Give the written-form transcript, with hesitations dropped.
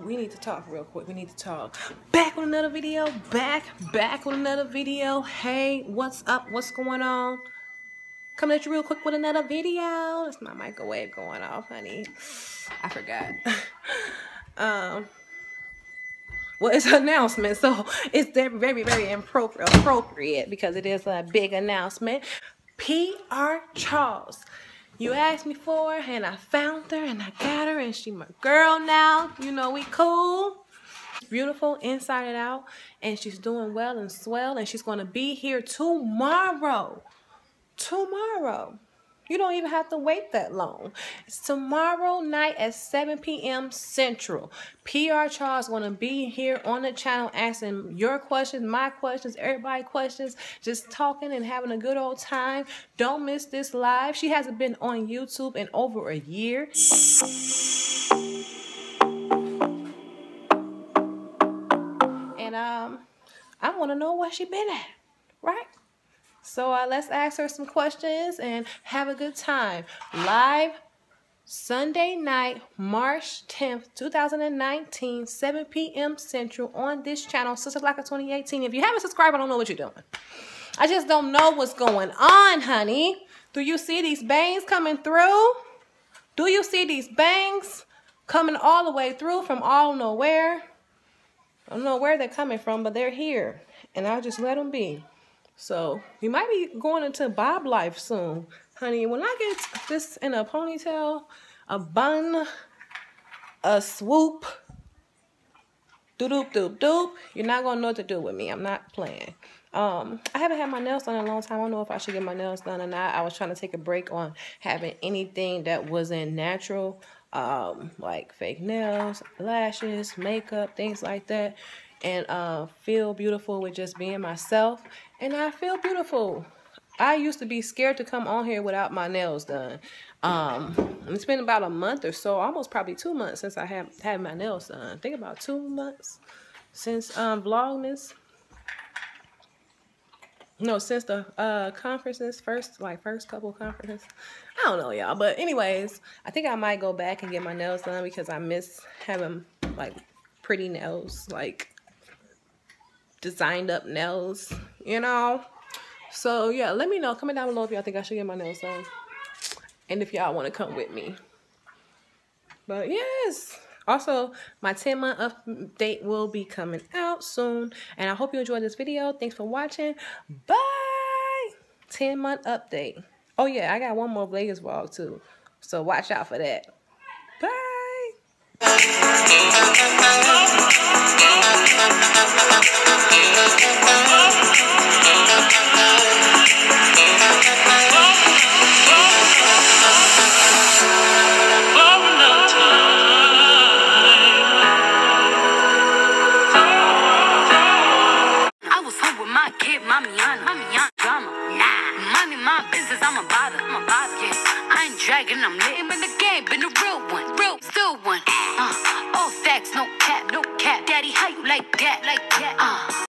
we need to talk real quick. We need to talk. Back with another video. Back with another video. Hey, what's up? What's going on? Coming at you real quick with another video. That's my microwave going off, honey. I forgot. Well, it's an announcement, so it's very appropriate because it is a big announcement. PR Charles. You asked me for her, and I found her, and I got her, and she my girl now. You know, we cool. Beautiful inside and out, and she's doing well and swell, and she's going to be here tomorrow. Tomorrow. You don't even have to wait that long. It's tomorrow night at 7 p.m. Central. PR Charles going to be here on the channel answering your questions, my questions, everybody's questions, just talking and having a good old time. Don't miss this live. She hasn't been on YouTube in over a year. And I want to know where she been at, right? So let's ask her some questions and have a good time. Live Sunday night, March 10th, 2019, 7 p.m. Central on this channel, Sister Blacka 2018. If you haven't subscribed, I don't know what you're doing. I just don't know what's going on, honey. Do you see these bangs coming through? Do you see these bangs coming all the way through from all nowhere? I don't know where they're coming from, but they're here. And I'll just let them be. So, you might be going into bob life soon. Honey, when I get this in a ponytail, a bun, a swoop, doop, you're not going to know what to do with me. I'm not playing. I haven't had my nails done in a long time. I don't know if I should get my nails done or not. I was trying to take a break on having anything that wasn't natural, like fake nails, lashes, makeup, things like that. And feel beautiful with just being myself. And I feel beautiful. I used to be scared to come on here without my nails done. It's been about a month or so, almost probably 2 months since I have had my nails done. I think about 2 months since Vlogmas. No, since the conferences, first couple conferences. I don't know, y'all. But anyways, I think I might go back and get my nails done because I miss having like pretty nails, like designed up nails, you know. So yeah, let me know, comment down below if y'all think I should get my nails done and if y'all want to come with me. But yes, also my 10-month update will be coming out soon, and I hope you enjoyed this video. Thanks for watching. Bye. 10-month update. Oh yeah, I got one more Vegas vlog too, so watch out for that. Bye. I'm lit in the game, been a real one, still one. All facts, no cap, daddy, how you like that?